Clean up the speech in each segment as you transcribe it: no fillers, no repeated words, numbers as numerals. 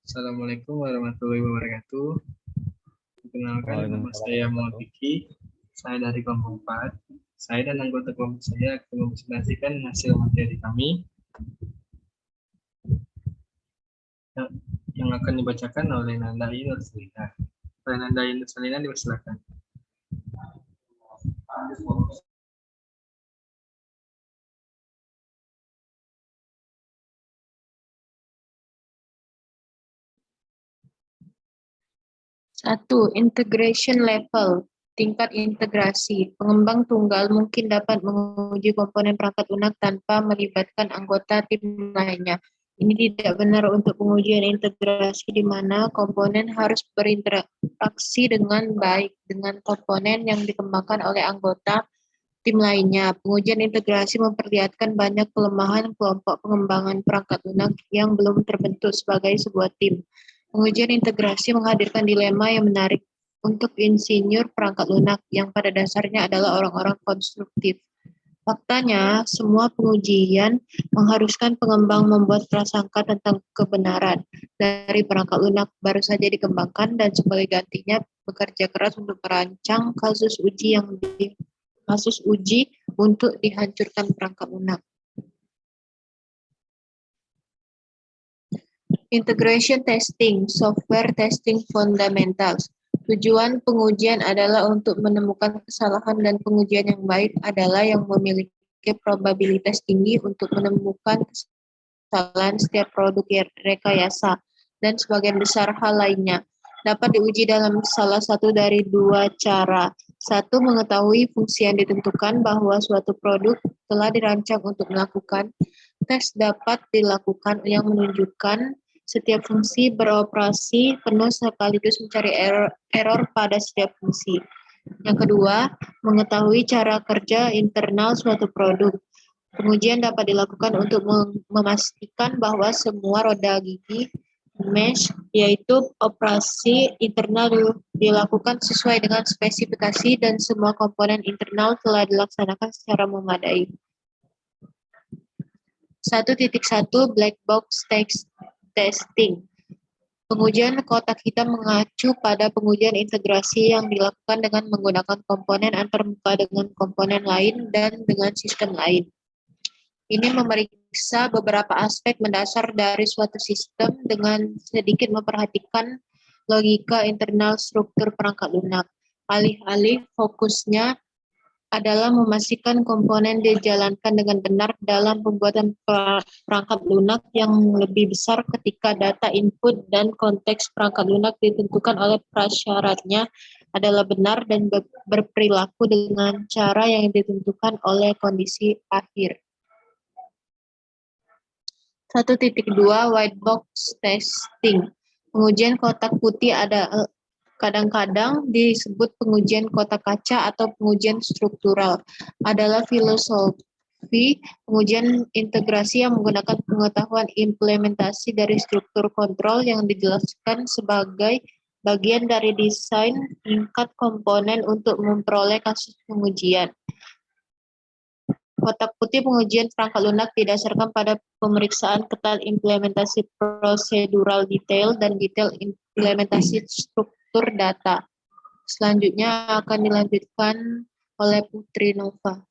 Assalamualaikum warahmatullahi wabarakatuh. Perkenalkan, nama saya Muhammad Vicky. Saya dari kelompok 4. Saya dan anggota kelompok saya akan mempresentasikan hasil materi kami yang akan dibacakan oleh Nandai Nursalina. Nandai Nursalina, dipersilakan. Satu, integration level, tingkat integrasi. Pengembang tunggal mungkin dapat menguji komponen perangkat lunak tanpa melibatkan anggota tim lainnya. Ini tidak benar untuk pengujian integrasi di mana komponen harus berinteraksi dengan baik dengan komponen yang dikembangkan oleh anggota tim lainnya. Pengujian integrasi memperlihatkan banyak kelemahan kelompok pengembangan perangkat lunak yang belum terbentuk sebagai sebuah tim. Pengujian integrasi menghadirkan dilema yang menarik untuk insinyur perangkat lunak yang pada dasarnya adalah orang-orang konstruktif. Faktanya, semua pengujian mengharuskan pengembang membuat prasangka tentang kebenaran dari perangkat lunak baru saja dikembangkan dan sebagai gantinya bekerja keras untuk merancang kasus uji untuk dihancurkan perangkat lunak. Integration testing, software testing fundamentals. Tujuan pengujian adalah untuk menemukan kesalahan dan pengujian yang baik adalah yang memiliki probabilitas tinggi untuk menemukan kesalahan setiap produk rekayasa dan sebagian besar hal lainnya. Dapat diuji dalam salah satu dari dua cara. Satu, mengetahui fungsi yang ditentukan bahwa suatu produk telah dirancang untuk melakukan. Tes dapat dilakukan yang menunjukkan setiap fungsi beroperasi penuh sekaligus mencari error pada setiap fungsi. Yang kedua, mengetahui cara kerja internal suatu produk. Pengujian dapat dilakukan untuk memastikan bahwa semua roda gigi mesh, yaitu operasi internal dilakukan sesuai dengan spesifikasi dan semua komponen internal telah dilaksanakan secara memadai. 1.1 Black Box Testing. Pengujian kotak hitam mengacu pada pengujian integrasi yang dilakukan dengan menggunakan komponen antarmuka dengan komponen lain dan dengan sistem lain. Ini memeriksa beberapa aspek mendasar dari suatu sistem dengan sedikit memperhatikan logika internal struktur perangkat lunak. Alih-alih fokusnya adalah memastikan komponen dijalankan dengan benar dalam pembuatan perangkat lunak yang lebih besar ketika data input dan konteks perangkat lunak ditentukan oleh prasyaratnya adalah benar dan berperilaku dengan cara yang ditentukan oleh kondisi akhir. 1.2 White Box Testing. Pengujian kotak putih kadang-kadang disebut pengujian kotak kaca atau pengujian struktural, adalah filosofi pengujian integrasi yang menggunakan pengetahuan implementasi dari struktur kontrol yang dijelaskan sebagai bagian dari desain tingkat komponen untuk memperoleh kasus pengujian. Kotak putih pengujian perangkat lunak didasarkan pada pemeriksaan ketat implementasi prosedural detail dan detail implementasi struktur data. Selanjutnya akan dilanjutkan oleh Putri Nova.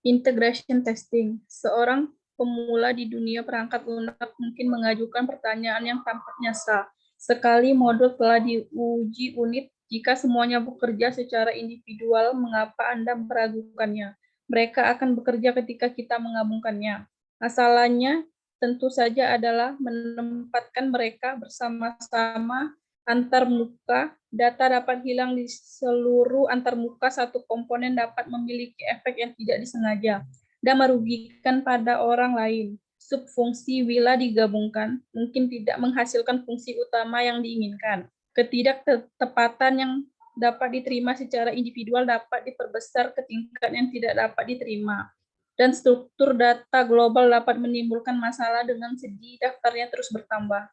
Integration testing. Seorang pemula di dunia perangkat lunak mungkin mengajukan pertanyaan yang tampaknya sah. Sekali modul telah diuji unit, jika semuanya bekerja secara individual, mengapa Anda meragukannya? Mereka akan bekerja ketika kita menggabungkannya. Masalahnya tentu saja adalah menempatkan mereka bersama-sama antarmuka. Data dapat hilang di seluruh antarmuka. Satu komponen dapat memiliki efek yang tidak disengaja dan merugikan pada orang lain. Subfungsi bila digabungkan mungkin tidak menghasilkan fungsi utama yang diinginkan. Ketidaktepatan yang dapat diterima secara individual dapat diperbesar ke tingkat yang tidak dapat diterima. Dan struktur data global dapat menimbulkan masalah dengan segi daftarnya terus bertambah.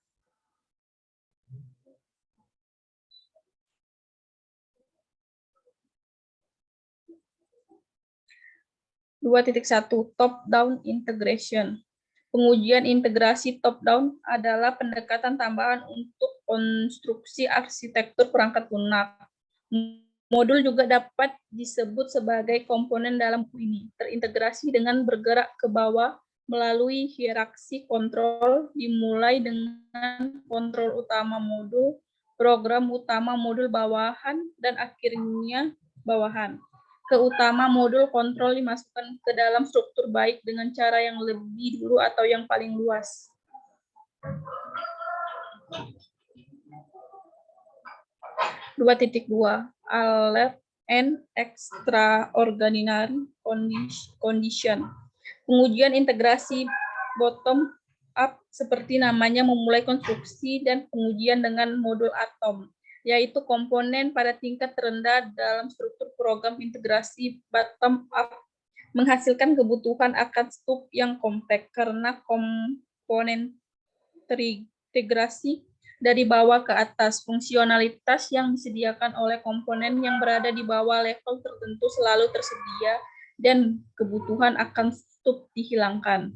2.1 Top-down integration. Pengujian integrasi top-down adalah pendekatan tambahan untuk konstruksi arsitektur perangkat lunak. Modul juga dapat disebut sebagai komponen dalam ini, terintegrasi dengan bergerak ke bawah melalui hierarki kontrol, dimulai dengan kontrol utama modul, program utama modul bawahan, dan akhirnya bawahan. Ke utama modul kontrol dimasukkan ke dalam struktur baik dengan cara yang lebih dulu atau yang paling luas. (2.2) Alert and extraordinary condition. Pengujian integrasi bottom up seperti namanya memulai konstruksi dan pengujian dengan modul atom, yaitu komponen pada tingkat terendah dalam struktur program integrasi bottom up menghasilkan kebutuhan akan stub yang kompak karena komponen terintegrasi dari bawah ke atas. Fungsionalitas yang disediakan oleh komponen yang berada di bawah level tertentu selalu tersedia dan kebutuhan akan stub dihilangkan.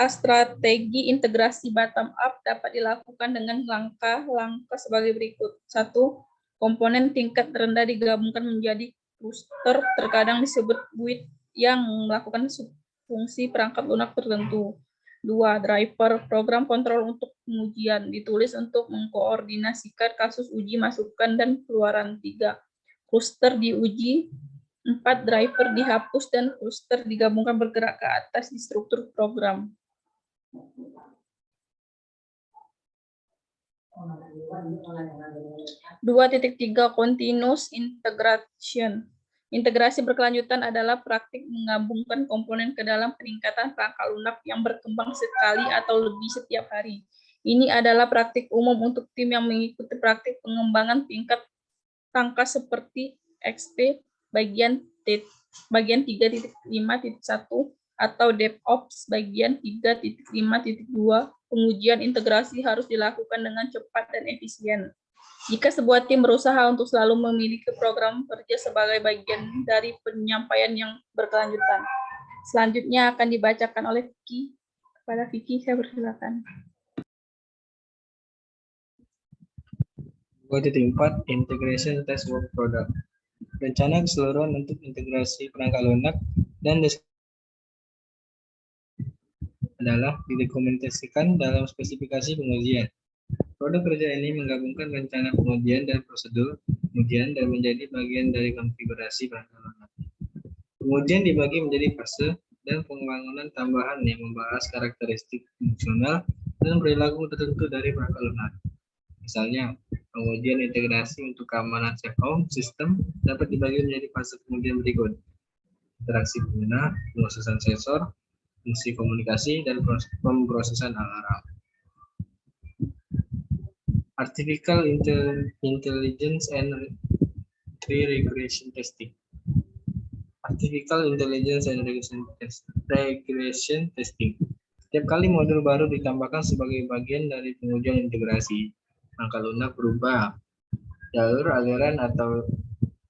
Strategi integrasi bottom up dapat dilakukan dengan langkah-langkah sebagai berikut. 1. Komponen tingkat rendah digabungkan menjadi cluster, terkadang disebut build, yang melakukan fungsi perangkat lunak tertentu. 2. Driver, program kontrol untuk pengujian, ditulis untuk mengkoordinasikan kasus uji masukan dan keluaran. 3. Cluster diuji. 4. Driver dihapus dan cluster digabungkan bergerak ke atas di struktur program. 2.3 Continuous integration. Integrasi berkelanjutan adalah praktik menggabungkan komponen ke dalam peningkatan perangkat lunak yang berkembang sekali atau lebih setiap hari. Ini adalah praktik umum untuk tim yang mengikuti praktik pengembangan tingkat tangkas seperti XP bagian 3.5.1 atau DevOps bagian 3.5.2. Pengujian integrasi harus dilakukan dengan cepat dan efisien. Jika sebuah tim berusaha untuk selalu memiliki program kerja sebagai bagian dari penyampaian yang berkelanjutan. Selanjutnya akan dibacakan oleh Vicky. Kepada Vicky, saya persilakan. 2.4 Integration Test Work Product. Rencana keseluruhan untuk integrasi perangkat lunak dan adalah didokumentasikan dalam spesifikasi pengujian. Produk kerja ini menggabungkan rencana pengujian dan prosedur pengujian dan menjadi bagian dari konfigurasi perangkat lunak. Pengujian dibagi menjadi fase dan pengembangan tambahan yang membahas karakteristik fungsional dan perilaku tertentu dari perangkat lunak. Misalnya, pengujian integrasi untuk keamanan safe home system dapat dibagi menjadi fase pengujian berikut: interaksi pengguna, pemrosesan sensor, fungsi komunikasi, dan pemrosesan alarm. Artificial Intelligence and Regression Testing. Artificial Intelligence and Regression Testing. Setiap kali modul baru ditambahkan sebagai bagian dari pengujian integrasi, perangkat lunak berubah. Jalur aliran atau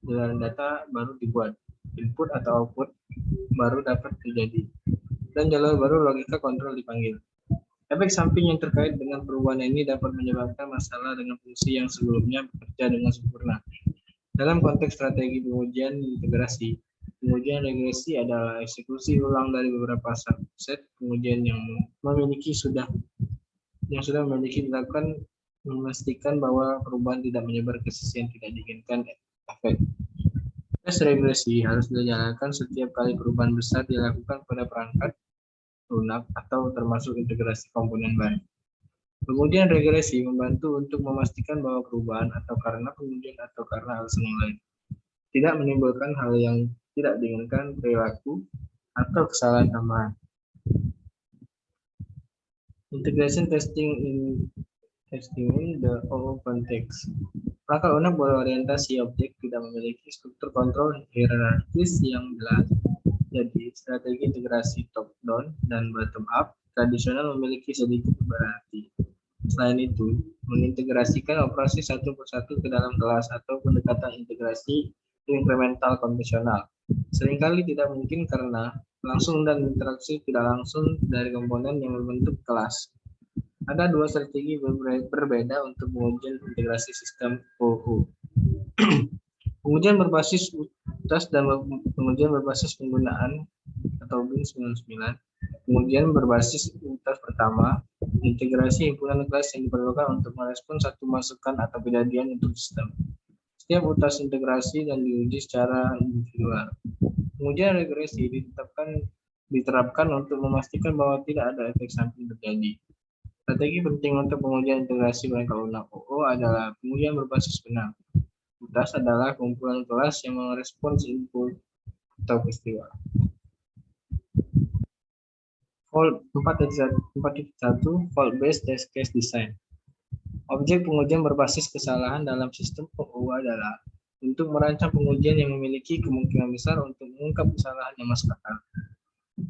jalan data baru dibuat. Input atau output baru dapat terjadi. Dan jalur baru logika kontrol dipanggil. Efek samping yang terkait dengan perubahan ini dapat menyebabkan masalah dengan fungsi yang sebelumnya bekerja dengan sempurna. Dalam konteks strategi pengujian integrasi, pengujian regresi adalah eksekusi ulang dari beberapa subset pengujian yang sudah memiliki dilakukan memastikan bahwa perubahan tidak menyebar ke sisi yang tidak diinginkan efek. Tes regresi harus dijalankan setiap kali perubahan besar dilakukan pada perangkat lunak atau termasuk integrasi komponen baru. Pengujian regresi membantu untuk memastikan bahwa perubahan atau karena pengujian atau karena alasan yang lain tidak menimbulkan hal yang tidak diinginkan, perilaku, atau kesalahan tambahan. Integration testing in the open text. Perangkat lunak berorientasi objek tidak memiliki struktur kontrol hierarkis yang jelas. Jadi, strategi integrasi top-down dan bottom-up tradisional memiliki sedikit berarti. Selain itu, mengintegrasikan operasi satu persatu ke dalam kelas atau pendekatan integrasi inkremental konvensional Seringkali tidak mungkin karena langsung dan interaksi tidak langsung dari komponen yang membentuk kelas. Ada dua strategi berbeda untuk pengujian integrasi sistem OO. Pengujian berbasis UTAS dan pengujian berbasis penggunaan atau BIN 99. Pengujian berbasis UTAS pertama, integrasi himpunan kelas yang diperlukan untuk merespon satu masukan atau kejadian untuk sistem. Setiap UTAS integrasi dan diuji secara individual. Pengujian regresi diterapkan untuk memastikan bahwa tidak ada efek samping terjadi. Strategi penting untuk pengujian integrasi perangkat lunak OO adalah pengujian berbasis benang. UTAS adalah kumpulan kelas yang merespons input atau peristiwa. Fault 4.1 Fault Based Test Case Design. Objek pengujian berbasis kesalahan dalam sistem OO adalah untuk merancang pengujian yang memiliki kemungkinan besar untuk mengungkap kesalahan yang masuk akal.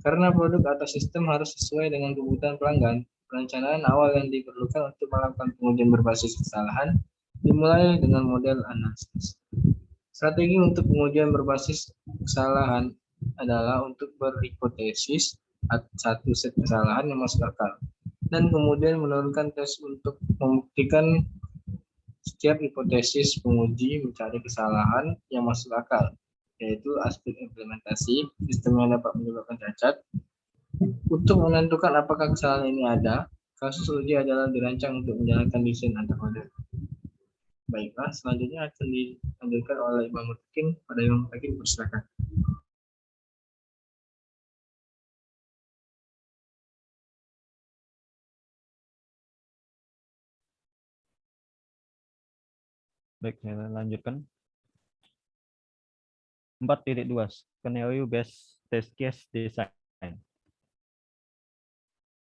Karena produk atau sistem harus sesuai dengan kebutuhan pelanggan, perencanaan awal yang diperlukan untuk melakukan pengujian berbasis kesalahan dimulai dengan model analisis. Strategi untuk pengujian berbasis kesalahan adalah untuk berhipotesis satu set kesalahan yang masuk akal, dan kemudian menurunkan tes untuk membuktikan setiap hipotesis penguji mencari kesalahan yang masuk akal, yaitu aspek implementasi, sistem yang dapat menyebabkan cacat. Untuk menentukan apakah kesalahan ini ada, kasus uji adalah dirancang untuk menjalankan desain antar model. Baiklah, selanjutnya akan dilanjutkan oleh Imam Mutakin. Pada Imam Mutakin, persilakan. Baik, saya lanjutkan. 4.2 Scenario Based Test Case Design.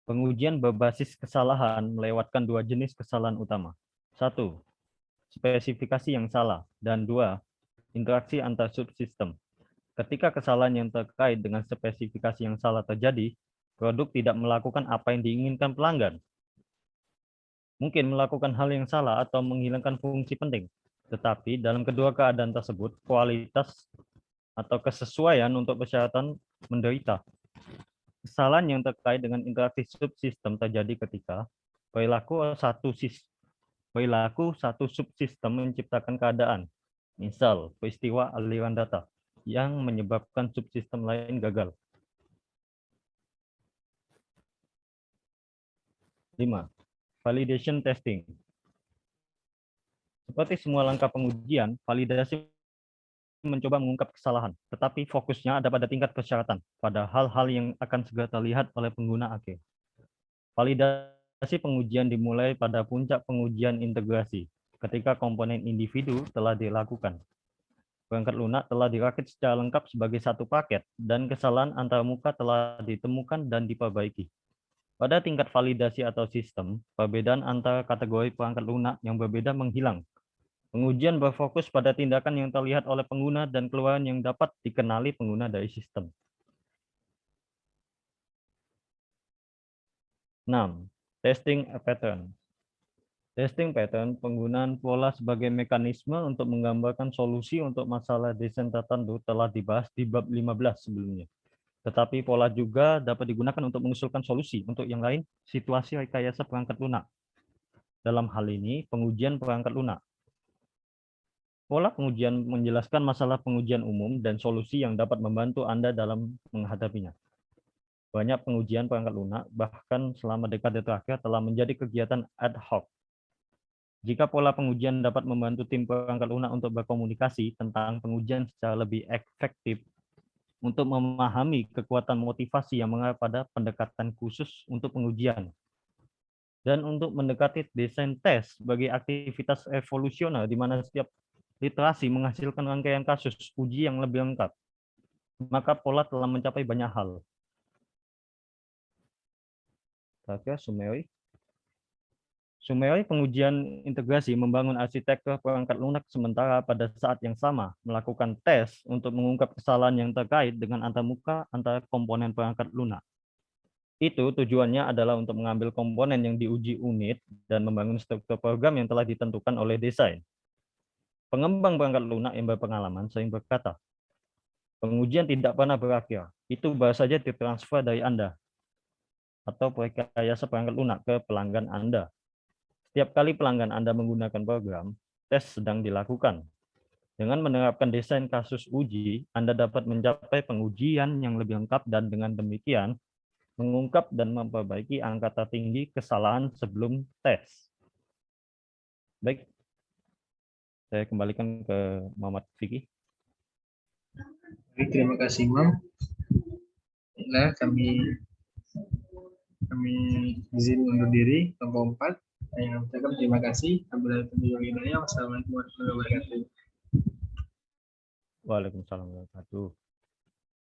Pengujian berbasis kesalahan melewatkan dua jenis kesalahan utama. 1. Spesifikasi yang salah. Dan 2. Interaksi antar subsistem. Ketika kesalahan yang terkait dengan spesifikasi yang salah terjadi, produk tidak melakukan apa yang diinginkan pelanggan. Mungkin melakukan hal yang salah atau menghilangkan fungsi penting. Tetapi dalam kedua keadaan tersebut, kualitas atau kesesuaian untuk persyaratan menderita. Kesalahan yang terkait dengan interaksi subsistem terjadi ketika perilaku satu subsistem menciptakan keadaan, misal peristiwa aliran data, yang menyebabkan subsistem lain gagal. 5. Validation testing. Seperti semua langkah pengujian, validasi mencoba mengungkap kesalahan, tetapi fokusnya ada pada tingkat persyaratan, pada hal-hal yang akan segera terlihat oleh pengguna akhir. Validasi pengujian dimulai pada puncak pengujian integrasi, ketika komponen individu telah dilakukan. Perangkat lunak telah dirakit secara lengkap sebagai satu paket, dan kesalahan antarmuka telah ditemukan dan diperbaiki. Pada tingkat validasi atau sistem, perbedaan antara kategori perangkat lunak yang berbeda menghilang. Pengujian berfokus pada tindakan yang terlihat oleh pengguna dan keluaran yang dapat dikenali pengguna dari sistem. 6. Testing a pattern. Testing pattern penggunaan pola sebagai mekanisme untuk menggambarkan solusi untuk masalah desain tertentu telah dibahas di bab 15 sebelumnya. Tetapi pola juga dapat digunakan untuk mengusulkan solusi untuk yang lain situasi rekayasa perangkat lunak. Dalam hal ini, pengujian perangkat lunak. Pola pengujian menjelaskan masalah pengujian umum dan solusi yang dapat membantu Anda dalam menghadapinya. Banyak pengujian perangkat lunak, bahkan selama dekade terakhir, telah menjadi kegiatan ad hoc. Jika pola pengujian dapat membantu tim perangkat lunak untuk berkomunikasi tentang pengujian secara lebih efektif, untuk memahami kekuatan motivasi yang mengarah pada pendekatan khusus untuk pengujian, dan untuk mendekati desain tes sebagai aktivitas evolusioner di mana setiap literasi menghasilkan rangkaian kasus uji yang lebih lengkap, maka pola telah mencapai banyak hal. Terakhir, Sumeri pengujian integrasi membangun arsitektur perangkat lunak sementara pada saat yang sama melakukan tes untuk mengungkap kesalahan yang terkait dengan antarmuka antara komponen perangkat lunak. Itu tujuannya adalah untuk mengambil komponen yang diuji unit dan membangun struktur program yang telah ditentukan oleh desain. Pengembang perangkat lunak yang berpengalaman sering berkata, Pengujian tidak pernah berakhir. Itu baru saja ditransfer dari Anda atau rekayasa perangkat lunak ke pelanggan Anda. Setiap kali pelanggan Anda menggunakan program, tes sedang dilakukan. Dengan menerapkan desain kasus uji, Anda dapat mencapai pengujian yang lebih lengkap dan dengan demikian mengungkap dan memperbaiki angka tertinggi kesalahan sebelum tes. Baik, saya kembalikan ke Muhammad Fikri. Baik, terima kasih, Imam. Nah, kami izin undur diri kelompok 4. Saya ucapkan terima kasih. Wassalamualaikum warahmatullahi wabarakatuh. Waalaikumsalam warahmatullahi wabarakatuh.